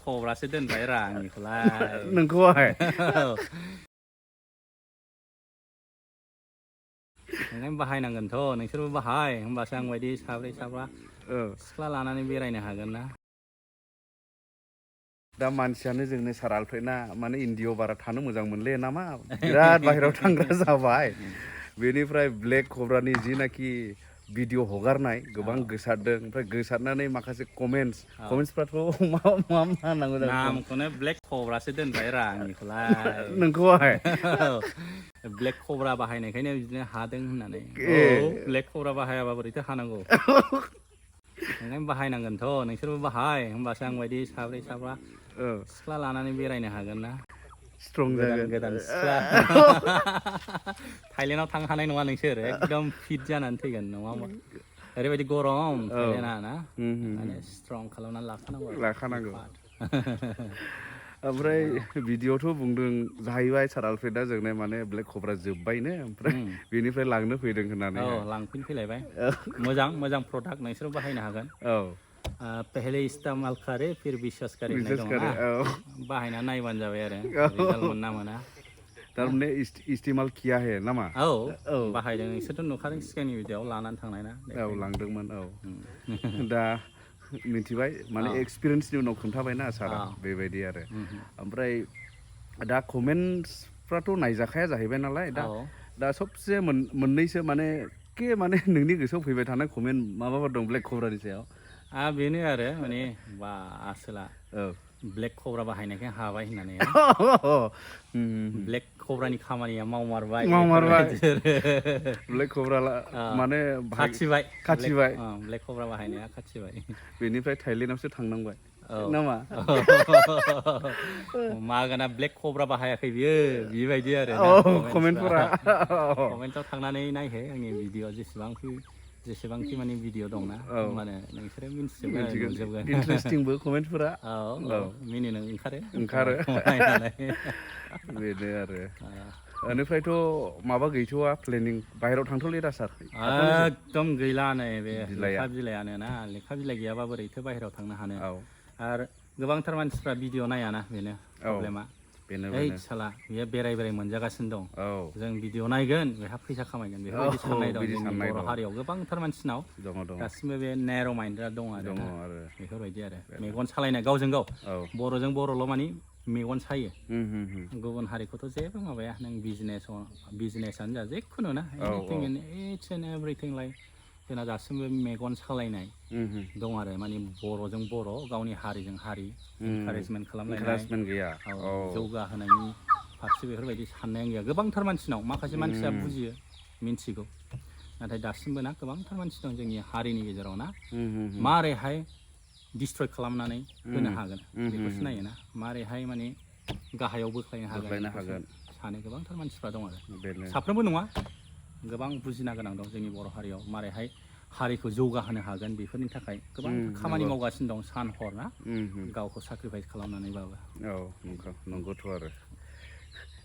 खबरासो दोनबाय रा आंनिखौलाय नोंखौहाय नों बाहायनांगोनथ' नोंसोरबो बाहाय होमबासो आं बायदि साब्रै साबा सिख्ला लानानै बेरायनो हागोन ना दा मानसियानो जोंनो सार आलफ्रेडना माने इन्डियाआव बारा थानो मोजां मोनले नामा बिराद बाहेरायाव थांग्रा जाबाय बेनिफ्राय ब्लेक कब्रानि जिनाखि भिडिअ हगारनाय गोबां गोसारदों ओमफ्राय गोसारनानै माखासे कमेन्ट्सफ्राथ' मा होनांगौ जाखो नामखौनो ब्लेक खबरासो दोनबाय रा आंनिखौलाय नोंखौहाय ब्लेक खबरा बाहायनायखायनो बिदिनो हादों होननानै ब्लेक खबरा बाहायाबा बोरैथो हानांगौ नों बाहायनांगोनथ' नोंसोरबो बाहाय होमबासो आं बायदि साब्रै साबा सिख्ला लानानै बेरायनो हागोन ना स्ट्रं जागोन गोदान सिख्ला थाइलेण्डआव थांनो हानाय नङा नोंसोर एकदम फिट जानानै फैगोन नङा होमबा ओरैबायदि गरम थाइलेण्डआ ना माने स्ट्रं खालामनानै लाखानांगौ ओमफ्राय भिडिअआवथ' बुंदों जाहैबाय सार आलफ्रेडआ जोंने माने ब्लेक कब्रा जोब्बायनो ओमफ्राय बेनिफ्राय लांनो फैदों होननानै लांफिन फैलायबाय मोजां प्रडाक्ट नोंसोर बाहायनो हागोन पहले इस्तेमाल करे फिर विश्वास करे होननाय दङना बाहायना नायबानो जाबाय आरो रिजाल्ट मोनना मोना थारमाने इस्तेमाल किया है नामा बाहायदों नोंसोरथ' नुखादों सिगांनि भिडिअआव लानानै थांनाय ना लांदोंमोन दा मिथिबाय माने एक्सपिरियेन्सनि उनाव खोन्थाबायना सारा बेबायदि आरो ओमफ्राय दा कमेन्ट्सफ्राथ' नायजाखाया जाहैबाय नालाय दा सबसे मोननैसो माने नोंनि गोसोआव फैबाय थानाय कमेन्ट माबाफोर दं ब्लेक कब्रानि सायाव बेनो आरो माने बा आसोला ब्लेक कब्रा बाहायनायखाय हाबाय होननानै ब्लेक कब्रानि खामानिया मावमारबाय ब्लेक कब्रा माने खाथिबाय ब्लेक कब्रा बाहायनाया खाथिबाय बेनिफ्राय थाइलेण्डआवसो थांनांबाय नामा मागोना ब्लेक कब्रा बाहायाखै बियो बेबायदि आरो कमेन्टआव थांनानै नायहो आंनि भिडिअ जेसेबांखि माने भिडिअ दंना होमबानो नोंसोरो मिन्थिजोबगोन इन्टारेस्टिंबो कमेन्टफोरा मिनिनो ओंखारो बेनो आरो बेनिफ्रायथ' माबा गैथ'वा प्लेनिं बाहेरायाव थांथ'ले दा सार एकदम गैला नै बे लेखा बिलाइयानो ना लेखा बिलाइ गैयाबा बोरैथो बाहेरायाव थांनो हानो आरो गोबांथार मानसिफ्रा भिडिअ नायाना बेनो प्रब्लेमा ओइ साला बेयो बेराय मोनजागासिनो दं जों भिडिअ नायगोन बेहा फैसा खामायगोन बेफोरबायदि साननाय दं जोंनि बर' हारियाव गोबांथार मानसिनाव दासिमबो बे नेर' माइन्डआ दं आरो बेफोरबायदि आरो मेगन सालायनाय गावजों गाव बर'जों बर'ल' मानि मेगन सायो गुबुन हारिखौथ' जेबो माबाया नों बिजनेसानो जा जेखुनु ना इट्स एन्ड एभ्रिथिं लाइक जोंना दासिमबो मेगन सालायनाय दं आरो माने बर'जों बर' गावनि हारिजों हारि इनकारेजमेन्ट खालामलायनाय जौगाहोनायनि फारसे बेफोरबायदि साननायानो गैया गोबांथार मानसिनाव माखासे मानसिया बुजियो मिन्थिगौ नाथाय दासिमबो ना गोबांथार मानसि दं जोंनि हारिनि गेजेराव ना मारैहाय डिस्ट्रय खालामनानै होनो हागोन बेखौसो नायोना मारैहाय माने गाहायाव बोख्लायनो हागोन सानो गोबांथार मानसिफ्रा दं आरो साफ्रोमबो नङा गोबां बुजिना गोनां दं जोंनि बर' हारियाव मारैहाय हारिखौ जौगाहोनो हागोन बेफोरनि थाखाय गोबां खामानि मावगासिनो दं सान हर ना गावखौ साक्रिफाइस खालामनानैबाबो नंगौथ' आरो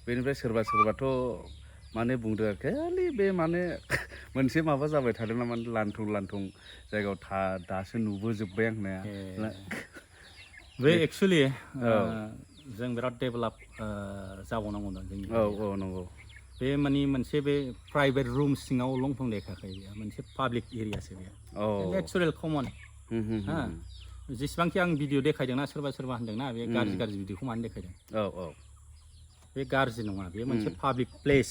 बेनिफ्राय सोरबाथ' माने बुंदों खालि बे माने मोनसे माबा जाबाय थादों ना माने लान्थं जायगायाव दासो नुबोजोब्बाय आं होननाया बे एक्सुवेलि जों बिराद डेभेलप जाबावनांगौ दं जोंनि नंगौ बे माने मोनसे बे प्राइभेट रुम सिङाव लंथं देखायाखै बेयो मोनसे पाब्लिक एरियासो बेयो नेचारेल कमन जेसेबांखि आं भिडिअ देखायदोंना सोरबा होनदोंना बे गाज्रि भिडिअखौ मानो देखायदों बे गाज्रि नङा बे मोनसे पाब्लिक प्लेस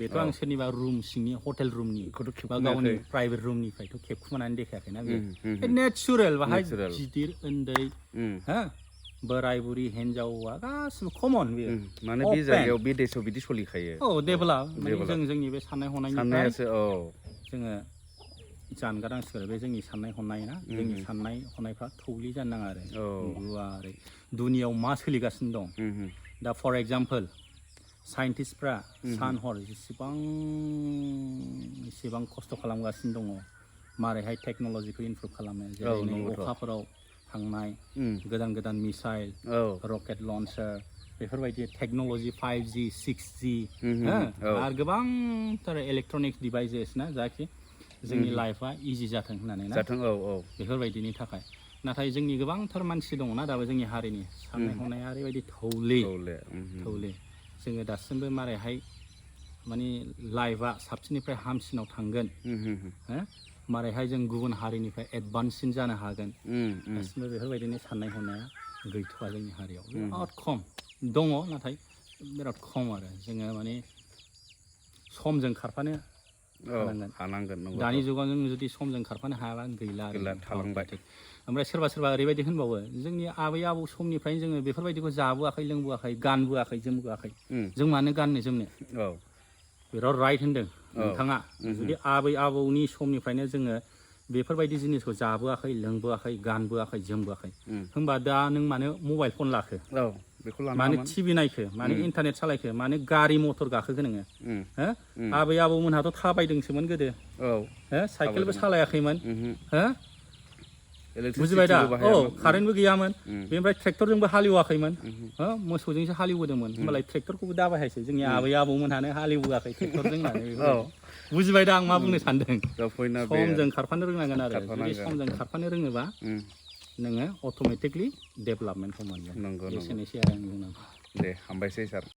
बेथ' आं सोरनिबा रुम सिंनि हटेल रुमनि बा गावनि प्राइभेट रुमनिफ्रायथ' खेबखुमानानै देखायाखैना बे नेचारेल बाहाय गिदिर उन्दै बोराय बुरि हिन्जावा गासिबो कमन बेयो माने बे जायगायाव बे देशआव बिदि सोलिखायो डेभेलप माने जोंनि बे साननाय हनायनिफ्राय जोङो जानगारनांसिगोन बे जोंनि साननाय हनाय ना जोंनि साननाय हनायफ्रा थौले जानो नाङा आरो गुवारै दुनियाव मा सोलिगासिनो दं दा फर एग्जाम्पल साइन्टिस्टफ्रा सान हर इसेबां खस्थ' खालामगासिनो दङ मारैहाय टेक्न'लजिखौ इमप्रुभ खालामनो जेरै अखाफोराव थांनाय गोदान मिसाइल रकेट लन्चार बेफोरबायदि टेक्न'लजि 5G 6G आरो गोबांथार इलेक्ट्रनिक्स डिभाइसेस ना जायखि जोंनि लाइफआ इजि जाथों होननानै ना बेफोरबायदिनि थाखाय नाथाय जोंनि गोबांथार मानसि दङना दाबो जोंनि हारिनि साननाय हनाया ओरैबायदि थौले जोङो दासिमबो मारैहाय माने लाइफआ साबसिननिफ्राय हामसिनाव थांगोन मारैहाय जों गुबुन हारिनिफ्राय एडभान्ससिन जानो हागोन दासिमबो बेफोरबायदिनो साननाय हनाया गैथ'वा जोंनि हारियाव बिराद खम दङ नाथाय बिराद खम आरो जोङो माने समजों खारफानो हानांगोन दानि जुगाव जों जुदि समजों खारफानो हायाबा गैला थालांबाय ओमफ्राय सोरबा सोरबा ओरैबायदि होनबावो जोंनि आबै आबौ समनिफ्रायनो जोङो बेफोरबायदिखौ जाबोआखै लोंबोआखै गानबोआखै जोमबोआखै जों मानो गाननो जोमनो बिराद राइट होनदों नोंथाङा जुदि आबै आबौनि समनिफ्रायनो जोङो बेफोरबायदि जिनिसखौ जाबोआखै लोंबोआखै गानबोआखै जोमबोआखै होमबा दा नों मानो मबाइल फन लाखो मानो टिभि नायखो मानो इन्टारनेट सालायखो मानो गारि मटर गाखोखो नोङो आबै आबौमोनहाथ' थाबायदोंसोमोन गोदो साइकेलबो सालायाखैमोन बुजिबाय दा कारेन्टबो गैयामोन बेनिफ्राय ट्रेक्टरजोंबो हालेवाखैमोन मोसौजोंसो हालेवदोंमोन होमबालाय ट्रेक्टरखौबो दाबायहायसै जोंनि आबै आबौमोनहानो हालेवआखै ट्रेक्टरजों होननानै बुजिबाय दा आं मा बुंनो सानदों समजों खारफानो रोंनांगोन आरो जुदि समजों खारफानो रोङोबा नोङो अट'मेटिकलि डेभेलपमेन्टखौ मोनगोन एसेनोसै आरो आं बुंनांगौ दे हामबायसै सार